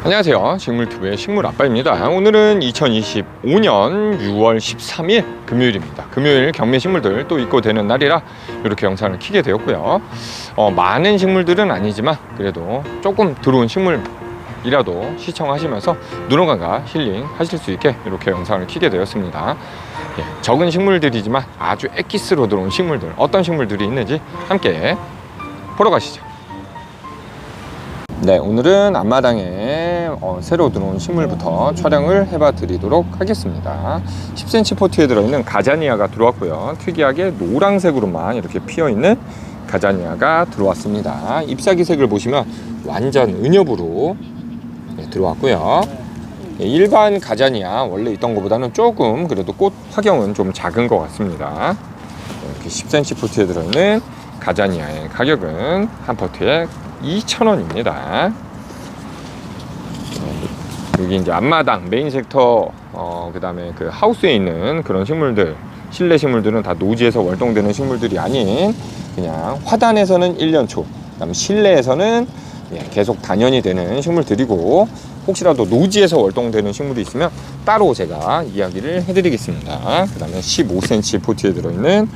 안녕하세요, 식물튜브의 식물아빠입니다. 오늘은 2025년 6월 13일 금요일입니다. 금요일 경매식물들 또 입고 되는 날이라 이렇게 영상을 켜게 되었고요. 많은 식물들은 아니지만 그래도 조금 들어온 식물이라도 시청하시면서 눈호강과 힐링 하실 수 있게 이렇게 영상을 켜게 되었습니다. 적은 식물들이지만 아주 엑기스로 들어온 식물들, 어떤 식물들이 있는지 함께 보러 가시죠. 네, 오늘은 앞마당에 새로 들어온 식물부터 촬영을 해봐 드리도록 하겠습니다. 10cm 포트에 들어있는 가자니아가 들어왔고요. 특이하게 노란색으로만 이렇게 피어있는 가자니아가 들어왔습니다. 잎사귀 색을 보시면 완전 은엽으로 들어왔고요. 일반 가자니아 원래 있던 것보다는 조금 그래도 꽃 화경은 좀 작은 것 같습니다. 이렇게 10cm 포트에 들어있는 가자니아의 가격은 한 포트에 2,000원입니다. 여기 이제 앞마당 메인 섹터 그 다음에 그 하우스에 있는 그런 식물들, 실내 식물들은 다 노지에서 월동되는 식물들이 아닌 그냥 화단에서는 1년 초, 그다음 실내에서는 계속 단연이 되는 식물들이고, 혹시라도 노지에서 월동되는 식물이 있으면 따로 제가 이야기를 해드리겠습니다. 그 다음에 15cm 포트에 들어있는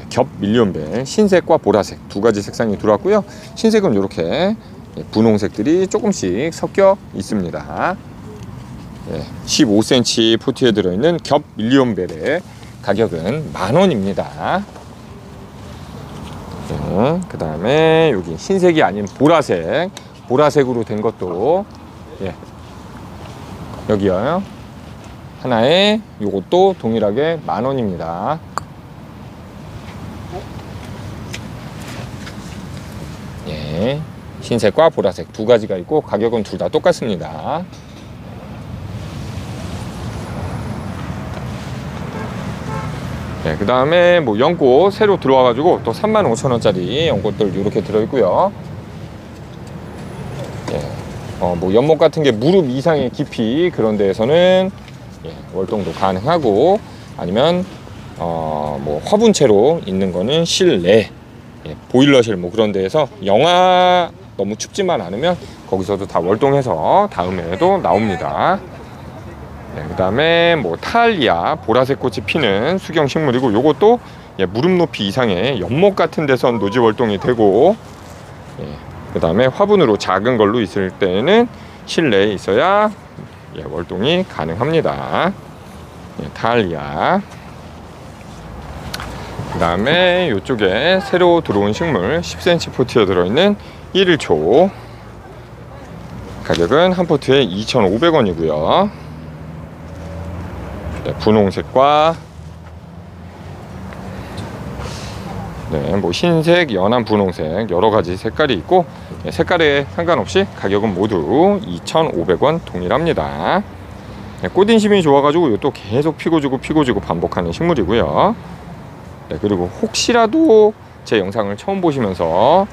겹 밀리온벨, 흰색과 보라색 두 가지 색상이 들어왔고요. 흰색은 이렇게 분홍색들이 조금씩 섞여 있습니다. 15cm 포트에 들어있는 겹 밀리온벨의 가격은 10,000원입니다. 그 다음에 여기 흰색이 아닌 보라색으로 된 것도 여기요, 하나에 요것도 동일하게 10,000원입니다. 흰색과 보라색 두 가지가 있고 가격은 둘 다 똑같습니다. 그 다음에 뭐 연꽃 새로 들어와 가지고 또 35,000원짜리 연꽃들 이렇게 들어있고요. 뭐 연못 같은 게 무릎 이상의 깊이 그런 데에서는 월동도 가능하고, 아니면 뭐 화분채로 있는 거는 실내 보일러실 뭐 그런 데에서 영하 너무 춥지만 않으면 거기서도 다 월동해서 다음에도 나옵니다. 그 다음에 뭐 타알리아 보라색 꽃이 피는 수경 식물이고, 요것도 무릎 높이 이상의 연못 같은 데선 노지 월동이 되고, 그 다음에 화분으로 작은 걸로 있을 때는 실내에 있어야 월동이 가능합니다. 타알리아. 그 다음에 이쪽에 새로 들어온 식물 10cm 포트에 들어있는 1초 가격은 한 포트에 2,500원이고요. 분홍색과 뭐 흰색, 연한 분홍색 여러가지 색깔이 있고, 색깔에 상관없이 가격은 모두 2,500원 동일합니다. 꽃인심이 좋아가지고 이것도 계속 피고지고 반복하는 식물이고요. 그리고 혹시라도 제 영상을 처음 보시면서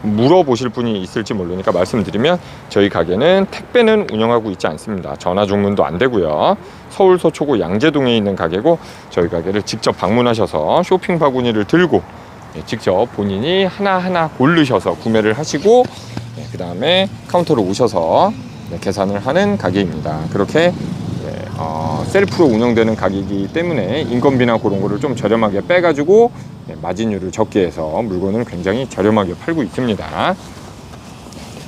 물어보실 분이 있을지 모르니까 말씀드리면, 저희 가게는 택배는 운영하고 있지 않습니다. 전화 주문도 안 되고요. 서울 서초구 양재동에 있는 가게고, 저희 가게를 직접 방문하셔서 쇼핑 바구니를 들고 직접 본인이 하나하나 고르셔서 구매를 하시고, 그 다음에 카운터로 오셔서 계산을 하는 가게입니다. 그렇게 셀프로 운영되는 가게이기 때문에 인건비나 그런 거를 좀 저렴하게 빼가지고 마진율을 적게 해서 물건을 굉장히 저렴하게 팔고 있습니다.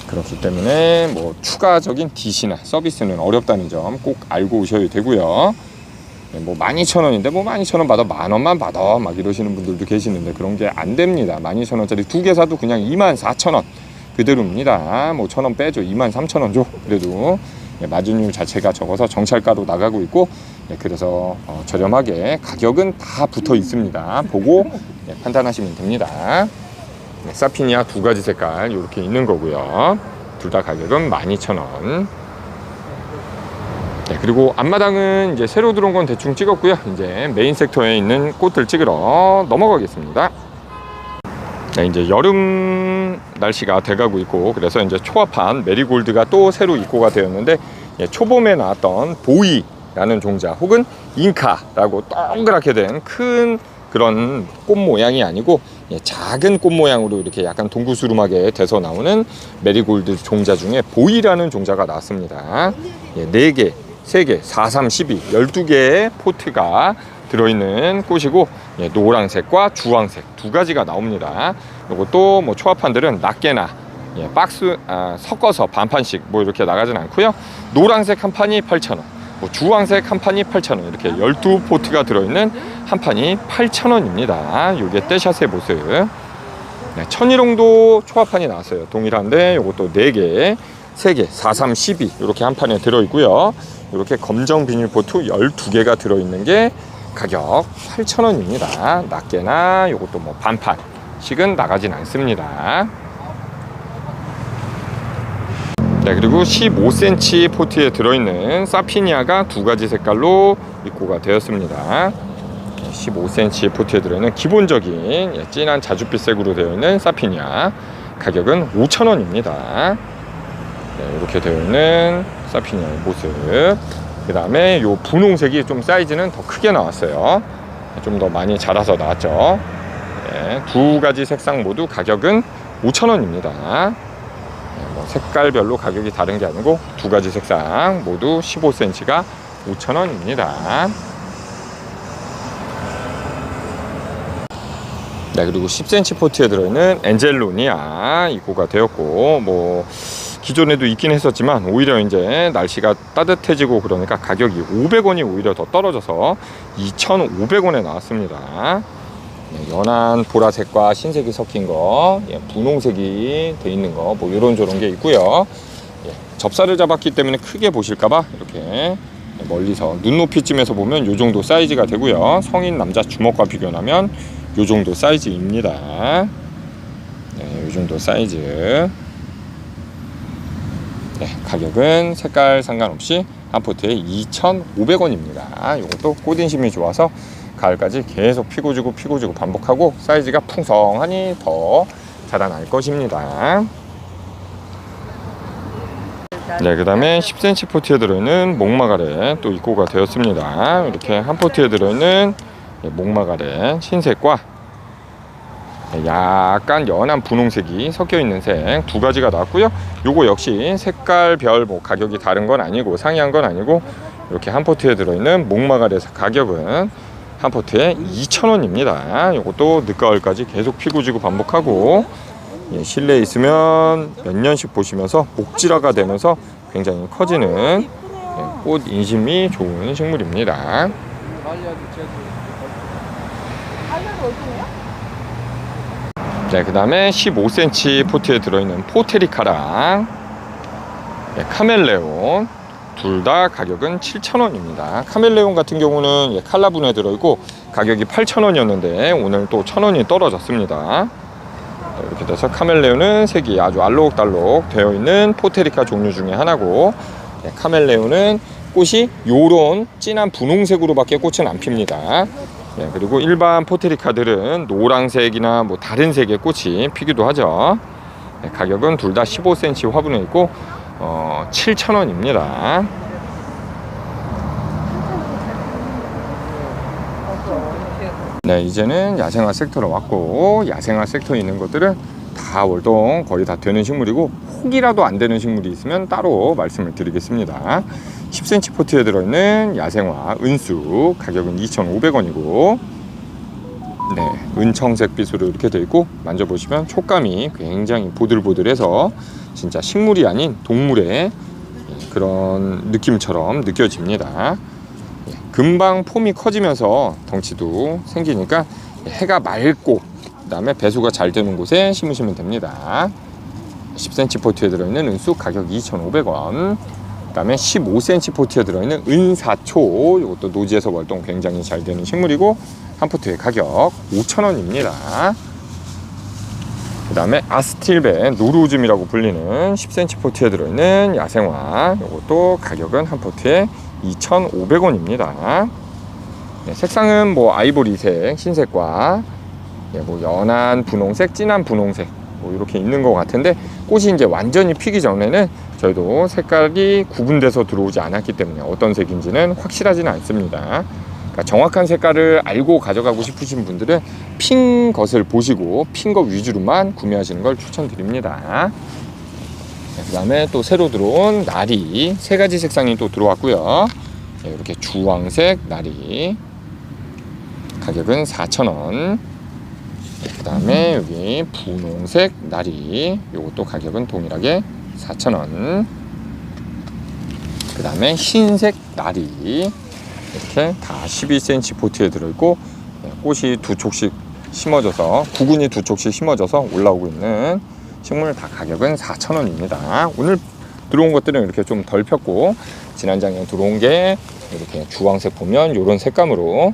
그렇기 때문에 뭐 추가적인 DC나 서비스는 어렵다는 점 꼭 알고 오셔야 되고요. 뭐 12,000원인데 뭐 12,000원 받아 10,000원만 받아 막 이러시는 분들도 계시는데 그런 게 안 됩니다. 12,000원짜리 두 개 사도 그냥 24,000원 그대로입니다. 뭐 1,000원 빼줘 23,000원 줘. 그래도 마진율 자체가 적어서 정찰가로 나가고 있고, 그래서 저렴하게 가격은 다 붙어 있습니다. 보고 판단하시면 됩니다. 사피니아 두 가지 색깔 이렇게 있는 거고요. 둘 다 가격은 12,000원. 그리고 앞마당은 이제 새로 들어온 건 대충 찍었고요. 이제 메인 섹터에 있는 꽃들 찍으러 넘어가겠습니다. 이제 여름 날씨가 돼가고 있고, 그래서 이제 초합한 메리골드가 또 새로 입고가 되었는데, 초봄에 나왔던 보이라는 종자 혹은 잉카라고 동그랗게 된 큰 그 그런 꽃 모양이 아니고 작은 꽃 모양으로 이렇게 약간 동구스름하게 돼서 나오는 메리골드 종자 중에 보이라는 종자가 나왔습니다. 4개, 3개, 4, 3, 12, 12개의 포트가 들어있는 꽃이고 노란색과 주황색 두 가지가 나옵니다. 이것도 뭐 초합판들은 낱개나 박스 섞어서 반판씩 뭐 이렇게 나가진 않고요. 노란색 한 판이 8,000원, 뭐 주황색 한 판이 8,000원, 이렇게 12포트가 들어있는 한 판이 8,000원입니다. 요게 떼샷의 모습. 천일홍도 초합판이 나왔어요. 동일한데 요것도 4개, 3개, 4, 3, 12 이렇게 한 판에 들어있고요. 이렇게 검정 비닐포트 12개가 들어있는 게 가격 8,000원입니다. 낱개나 요것도 뭐 반판씩은 나가진 않습니다. 네, 그리고 15cm 포트에 들어있는 사피니아가 두 가지 색깔로 입고가 되었습니다. 15cm 포트에 들어있는 기본적인 진한 자줏빛색으로 되어 있는 사피니아, 가격은 5,000원입니다. 네, 이렇게 되어 있는 사피니아의 모습. 그 다음에 요 분홍색이 좀 사이즈는 더 크게 나왔어요. 좀 더 많이 자라서 나왔죠. 네, 두 가지 색상 모두 가격은 5,000원입니다. 색깔별로 가격이 다른 게 아니고 두 가지 색상 모두 15cm가 5,000원입니다. 네, 그리고 10cm 포트에 들어있는 엔젤로니아 입고가 되었고, 뭐 기존에도 있긴 했었지만 오히려 이제 날씨가 따뜻해지고 그러니까 가격이 500원이 오히려 더 떨어져서 2,500원에 나왔습니다. 연한 보라색과 흰색이 섞인 거, 분홍색이 돼 있는 거, 뭐 이런저런 게 있고요. 접사를 잡았기 때문에 크게 보실까봐 이렇게 멀리서 눈높이쯤에서 보면 요 정도 사이즈가 되고요. 성인 남자 주먹과 비교하면 요 정도 사이즈입니다. 요 정도 사이즈. 가격은 색깔 상관없이 한 포트에 2,500원입니다. 이것도 꽃인심이 좋아서 가을까지 계속 피고 지고 반복하고 사이즈가 풍성하니 더 자라날 것입니다. 네, 그 다음에 10cm 포트에 들어있는 목마가렛 또 입고가 되었습니다. 이렇게 한 포트에 들어있는 목마가렛 흰색과 약간 연한 분홍색이 섞여 있는 색 두 가지가 나왔고요. 요거 역시 색깔별 뭐 가격이 다른 건 아니고 상이한 건 아니고 이렇게 한 포트에 들어있는 목마가렛 가격은 한 포트에 2,000원입니다. 이것도 늦가을까지 계속 피고 지고 반복하고 실내에 있으면 몇 년씩 보시면서 목질화가 되면서 굉장히 커지는 꽃 인심이 좋은 식물입니다. 네, 그 다음에 15cm 포트에 들어있는 포테리카랑 카멜레온 둘 다 가격은 7,000원입니다. 카멜레온 같은 경우는 칼라분에 들어있고 가격이 8,000원이었는데 오늘 또 1,000원이 떨어졌습니다. 이렇게 돼서 카멜레온은 색이 아주 알록달록 되어 있는 포테리카 종류 중에 하나고, 카멜레온은 꽃이 요런 진한 분홍색으로 밖에 꽃은 안 핍니다. 그리고 일반 포테리카들은 노란색이나 뭐 다른 색의 꽃이 피기도 하죠. 가격은 둘 다 15cm 화분에 있고 7,000원입니다. 네, 이제는 야생화 섹터로 왔고, 야생화 섹터에 있는 것들은 다 월동 거의 다 되는 식물이고, 혹이라도 안 되는 식물이 있으면 따로 말씀을 드리겠습니다. 10cm 포트에 들어있는 야생화 은수 가격은 2,500원이고, 네, 은청색 빛으로 이렇게 되어 있고, 만져보시면 촉감이 굉장히 보들보들해서 진짜 식물이 아닌 동물의 그런 느낌처럼 느껴집니다. 금방 폼이 커지면서 덩치도 생기니까 해가 맑고 그 다음에 배수가 잘 되는 곳에 심으시면 됩니다. 10cm 포트에 들어있는 은수 가격 2,500원. 그 다음에 15cm 포트에 들어있는 은사초, 이것도 노지에서 활동 굉장히 잘 되는 식물이고 한 포트의 가격 5,000원입니다. 그 다음에 아스틸베 노루즘이라고 불리는 10cm 포트에 들어있는 야생화, 이것도 가격은 한 포트에 2,500원입니다. 색상은 뭐 아이보리색, 흰색과 뭐 연한 분홍색, 진한 분홍색 뭐 이렇게 있는 것 같은데, 꽃이 이제 완전히 피기 전에는 저희도 색깔이 구분돼서 들어오지 않았기 때문에 어떤 색인지는 확실하지는 않습니다. 그러니까 정확한 색깔을 알고 가져가고 싶으신 분들은 핀 것을 보시고 핀 것 위주로만 구매하시는 걸 추천드립니다. 그 다음에 또 새로 들어온 나리 3가지 색상이 또 들어왔고요. 이렇게 주황색 나리 가격은 4,000원. 그 다음에 여기 분홍색 나리, 요것도 가격은 동일하게 4,000원. 그 다음에 흰색 나리, 이렇게 다 12cm 포트에 들어있고 꽃이 2촉씩 심어져서, 구근이 2촉씩 심어져서 올라오고 있는 식물 다 가격은 4,000원입니다. 오늘 들어온 것들은 이렇게 좀 덜 폈고, 지난장에 들어온 게 이렇게 주황색 보면 이런 색감으로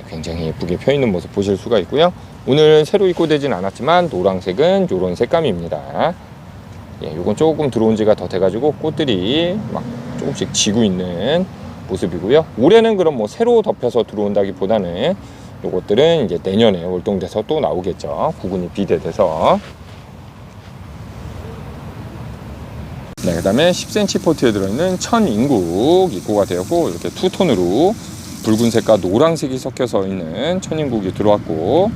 굉장히 예쁘게 펴 있는 모습 보실 수가 있고요. 오늘 새로 입고되진 않았지만 노란색은 이런 색감입니다. 요건 조금 들어온 지가 더 돼가지고 꽃들이 막 조금씩 지고 있는 모습이고요. 올해는 그럼 뭐 새로 덮여서 들어온다기보다는 요것들은 이제 내년에 월동돼서 또 나오겠죠. 구근이 비대돼서. 네, 그 다음에 10cm 포트에 들어있는 천인국 입고가 되었고, 이렇게 투톤으로 붉은색과 노란색이 섞여서 있는 천인국이 들어왔고,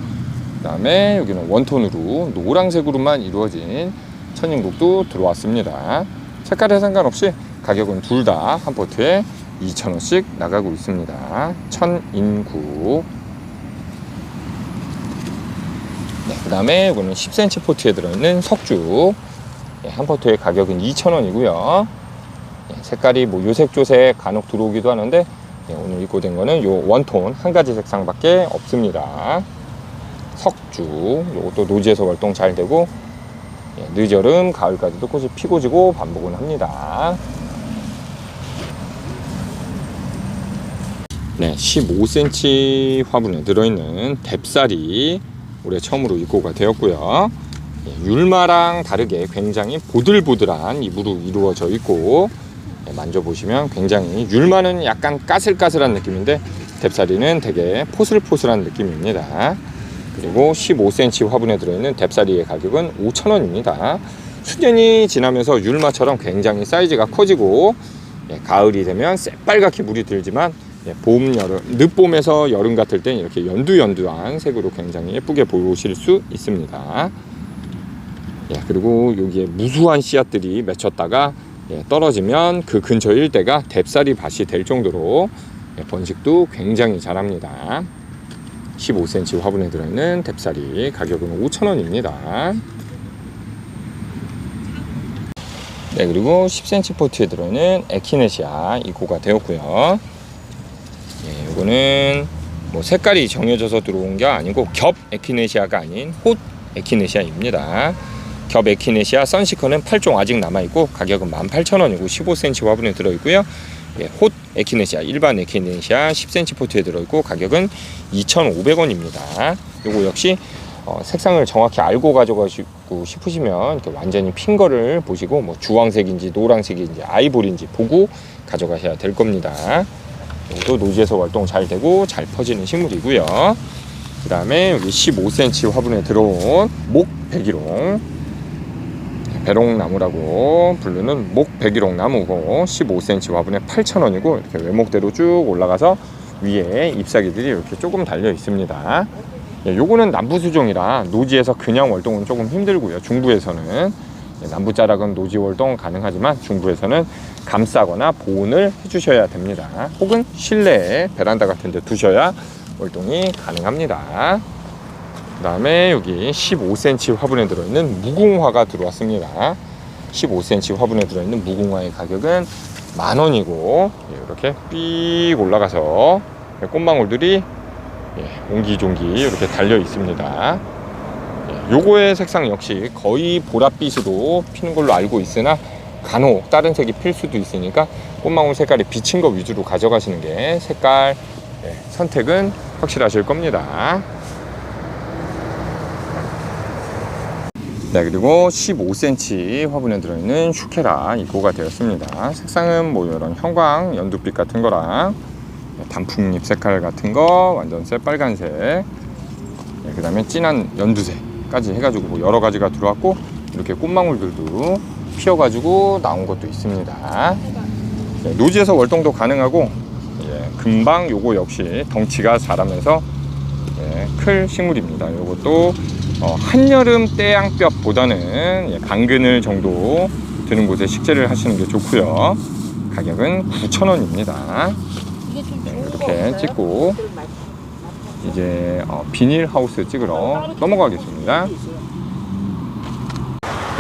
그 다음에 여기는 원톤으로 노란색으로만 이루어진 천인국도 들어왔습니다. 색깔에 상관없이 가격은 둘 다 한 포트에 2,000원씩 나가고 있습니다. 천인국. 네, 그 다음에 이거는 10cm 포트에 들어있는 석죽. 한 포트의 가격은 2,000원이고요. 색깔이 뭐 요색조색 간혹 들어오기도 하는데, 오늘 입고된 거는 요 원톤 한 가지 색상밖에 없습니다. 석죽, 요것도 노지에서 활동 잘 되고, 늦여름, 가을까지도 꽃이 피고 지고 반복은 합니다. 네, 15cm 화분에 들어있는 뎁쌀이 올해 처음으로 입고가 되었고요. 율마랑 다르게 굉장히 보들보들한 잎으로 이루어져 있고, 만져보시면 굉장히, 율마는 약간 까슬까슬한 느낌인데 뎁쌀이는 되게 포슬포슬한 느낌입니다. 그리고 15cm 화분에 들어있는 뎁쌀이의 가격은 5,000원입니다. 수년이 지나면서 율마처럼 굉장히 사이즈가 커지고, 가을이 되면 새빨갛게 물이 들지만, 봄, 여름, 늦봄에서 여름 같을 땐 이렇게 연두연두한 색으로 굉장히 예쁘게 보실 수 있습니다. 그리고 여기에 무수한 씨앗들이 맺혔다가 떨어지면 그 근처 일대가 뎁쌀이 밭이 될 정도로 번식도 굉장히 잘합니다. 15cm 화분에 들어있는 뎁쌀이 가격은 5,000원입니다. 네, 그리고 10cm 포트에 들어있는 에키네시아 입고가 되었고요. 이거는 뭐 색깔이 정해져서 들어온 게 아니고 겹 에키네시아가 아닌 홑 에키네시아입니다. 겹 에키네시아 선시커는 8종 아직 남아있고 가격은 18,000원이고 15cm 화분에 들어있고요. 홑 에키네시아, 일반 에키네시아 10cm 포트에 들어있고 가격은 2,500원입니다. 요거 역시 색상을 정확히 알고 가져가시고 싶으시면 이렇게 완전히 핀 거를 보시고, 뭐 주황색인지 노란색인지 아이보리인지 보고 가져가셔야 될 겁니다. 이것도 노지에서 활동 잘 되고 잘 퍼지는 식물이고요. 그 다음에 여기 15cm 화분에 들어온 목백일홍, 배롱나무라고 부르는 목백일홍 나무고 15cm 화분에 8,000원이고, 이렇게 외목대로 쭉 올라가서 위에 잎사귀들이 이렇게 조금 달려 있습니다. 요거는 남부수종이라 노지에서 그냥 월동은 조금 힘들고요. 중부에서는, 남부자락은 노지 월동 가능하지만 중부에서는 감싸거나 보온을 해주셔야 됩니다. 혹은 실내에 베란다 같은 데 두셔야 월동이 가능합니다. 그 다음에 여기 15cm 화분에 들어있는 무궁화가 들어왔습니다. 15cm 화분에 들어있는 무궁화의 가격은 10,000원이고, 이렇게 삑 올라가서 꽃망울들이 옹기종기 이렇게 달려 있습니다. 요거의 색상 역시 거의 보랏빛으로 피는 걸로 알고 있으나 간혹 다른 색이 필 수도 있으니까 꽃망울 색깔이 비친 거 위주로 가져가시는 게 색깔 선택은 확실하실 겁니다. 네, 그리고 15cm 화분에 들어있는 슈케라 입고가 되었습니다. 색상은 뭐 이런 형광 연두빛 같은 거랑 단풍잎 색깔 같은 거 완전 새빨간색, 그 다음에 진한 연두색까지 해가지고 뭐 여러 가지가 들어왔고, 이렇게 꽃망울들도 피어가지고 나온 것도 있습니다. 노지에서 월동도 가능하고, 금방 요거 역시 덩치가 자라면서 클 식물입니다. 요것도 한여름 떼양볕보다는 반그늘 정도 드는 곳에 식재를 하시는 게 좋고요. 가격은 9,000원입니다. 이렇게 찍고 이제 비닐하우스 찍으러 넘어가겠습니다.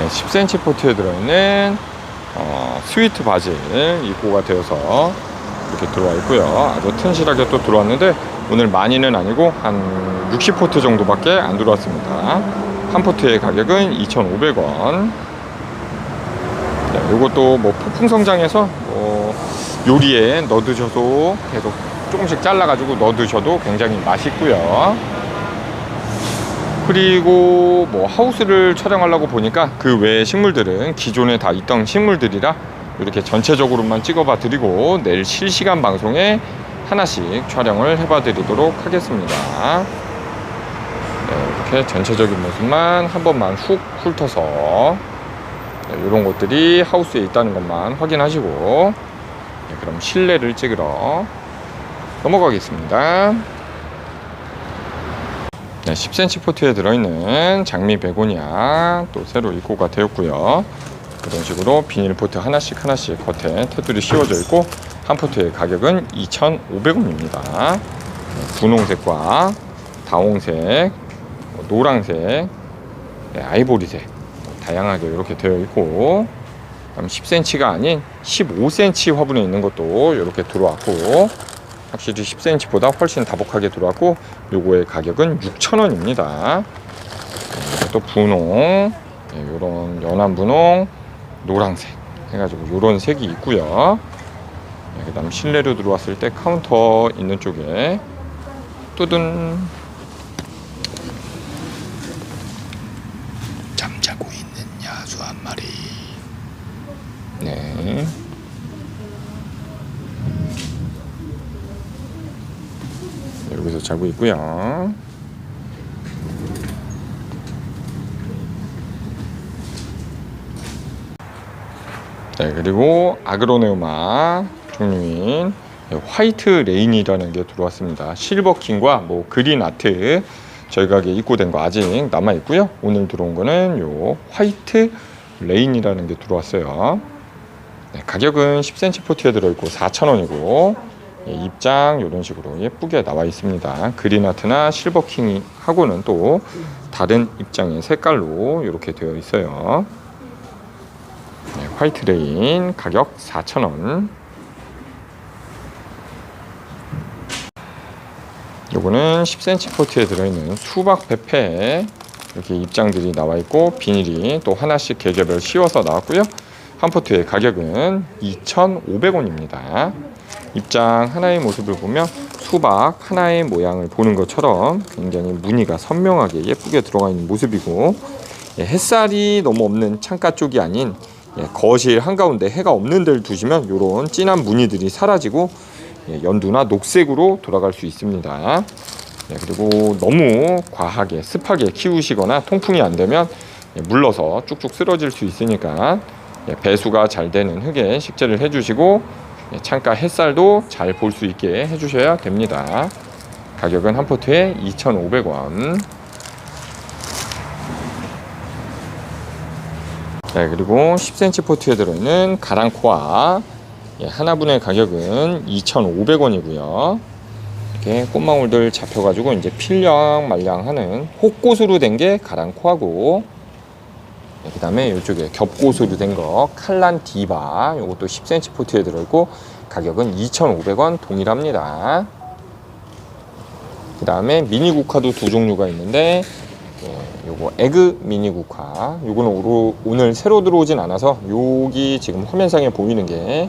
10cm 포트에 들어있는 스위트 바질 입고가 되어서 이렇게 들어와 있고요. 아주 튼실하게 또 들어왔는데 오늘 많이는 아니고 한 60포트 정도밖에 안 들어왔습니다. 한 포트의 가격은 2,500원. 이것도 뭐 폭풍 성장해서 요리에 넣어 드셔도 계속 조금씩 잘라 가지고 넣어 드셔도 굉장히 맛있고요. 그리고 뭐 하우스를 촬영하려고 보니까 그 외의 식물들은 기존에 다 있던 식물들이라 이렇게 전체적으로만 찍어봐 드리고 내일 실시간 방송에 하나씩 촬영을 해봐 드리도록 하겠습니다. 이렇게 전체적인 모습만 한 번만 훅 훑어서 이런 것들이 하우스에 있다는 것만 확인하시고 그럼 실내를 찍으러 넘어가겠습니다. 10cm 포트에 들어있는 장미 베고니아 또 새로 입고가 되었고요. 이런 식으로 비닐 포트 하나씩 겉에 테두리 씌워져 있고 한 포트의 가격은 2,500원입니다. 분홍색과 다홍색, 노랑색, 아이보리색 다양하게 이렇게 되어 있고 10cm가 아닌 15cm 화분에 있는 것도 이렇게 들어왔고 확실히 10cm보다 훨씬 다복하게 들어왔고 요거의 가격은 6,000원입니다. 또 분홍, 요런 연한 분홍, 노란색 해가지고 요런 색이 있고요. 그 다음 실내로 들어왔을 때 카운터 있는 쪽에 뚜둔 잠자고 있는 야수 한 마리. 네. 여기서 자고 있고요. 네, 그리고 아그로네우마 종류인 화이트 레인이라는 게 들어왔습니다. 실버킹과 뭐 그린 아트 저희 가게에 입고된 거 아직 남아 있고요. 오늘 들어온 거는 요 화이트 레인이라는 게 들어왔어요. 네, 가격은 10cm 포트에 들어있고 4,000원이고 입장 이런 식으로 예쁘게 나와 있습니다. 그린 아트나 실버킹 하고는 또 다른 입장의 색깔로 이렇게 되어 있어요. 네, 화이트 레인 가격 4,000원. 요거는 10cm 포트에 들어있는 수박 페페 이렇게 입장들이 나와 있고 비닐이 또 하나씩 계절별 씌워서 나왔고요. 한 포트의 가격은 2,500원입니다. 입장 하나의 모습을 보면 수박 하나의 모양을 보는 것처럼 굉장히 무늬가 선명하게 예쁘게 들어가 있는 모습이고 햇살이 너무 없는 창가 쪽이 아닌 거실 한가운데 해가 없는 데를 두시면 이런 진한 무늬들이 사라지고 연두나 녹색으로 돌아갈 수 있습니다. 그리고 너무 과하게 습하게 키우시거나 통풍이 안 되면 물러서 쭉쭉 쓰러질 수 있으니까 배수가 잘 되는 흙에 식재를 해주시고 창가 햇살도 잘 볼 수 있게 해주셔야 됩니다. 가격은 한 포트에 2,500원. 네, 그리고 10cm 포트에 들어있는 가랑코아 하나분의 가격은 2,500원이고요. 이렇게 꽃망울들 잡혀가지고 이제 필량 말량하는 혹꽃으로 된 게 가랑코아고, 그 다음에 이쪽에 겹꽃으로 된 거 칼란 디바, 이것도 10cm 포트에 들어있고 가격은 2,500원 동일합니다. 그 다음에 미니 국화도 두 종류가 있는데 요거 에그 미니 국화, 요거는 오늘 새로 들어오진 않아서 여기 지금 화면상에 보이는 게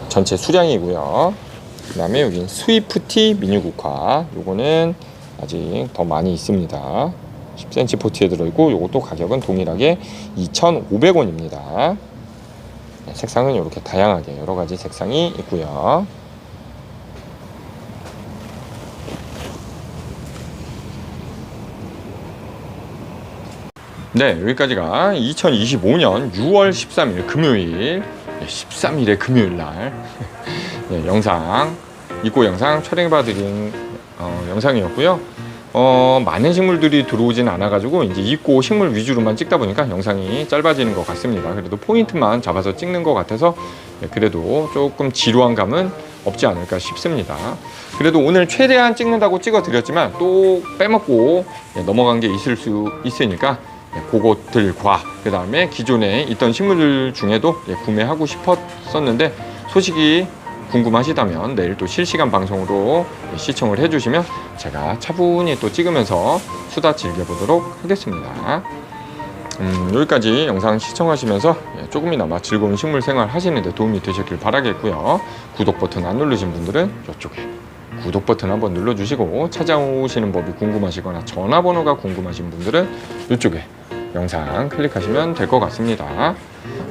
전체 수량이고요. 그 다음에 여기 스위프티 미니 국화, 요거는 아직 더 많이 있습니다. 10cm 포트에 들어있고 요것도 가격은 동일하게 2,500원입니다. 색상은 이렇게 다양하게 여러가지 색상이 있고요. 네, 여기까지가 2025년 6월 13일 금요일 13일의 금요일 날 영상, 입고 영상 촬영해봐드린 영상이었고요. 많은 식물들이 들어오진 않아가지고 이제 입고 식물 위주로만 찍다 보니까 영상이 짧아지는 것 같습니다. 그래도 포인트만 잡아서 찍는 것 같아서 그래도 조금 지루한 감은 없지 않을까 싶습니다. 그래도 오늘 최대한 찍는다고 찍어 드렸지만 또 빼먹고 넘어간 게 있을 수 있으니까 그것들과 그 다음에 기존에 있던 식물들 중에도 구매하고 싶었었는데 소식이 궁금하시다면 내일 또 실시간 방송으로 시청을 해주시면 제가 차분히 또 찍으면서 수다 즐겨보도록 하겠습니다. 여기까지 영상 시청하시면서 조금이나마 즐거운 식물 생활 하시는데 도움이 되셨길 바라겠고요. 구독 버튼 안 누르신 분들은 이쪽에 구독 버튼 한번 눌러주시고, 찾아오시는 법이 궁금하시거나 전화번호가 궁금하신 분들은 이쪽에 영상 클릭하시면 될 것 같습니다.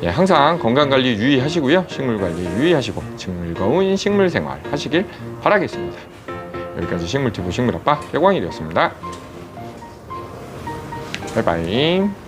항상 건강관리 유의하시고요. 식물관리 유의하시고 즐거운 식물생활 하시길 바라겠습니다. 여기까지 식물티브 식물아빠 배광일이었습니다. 바이바이.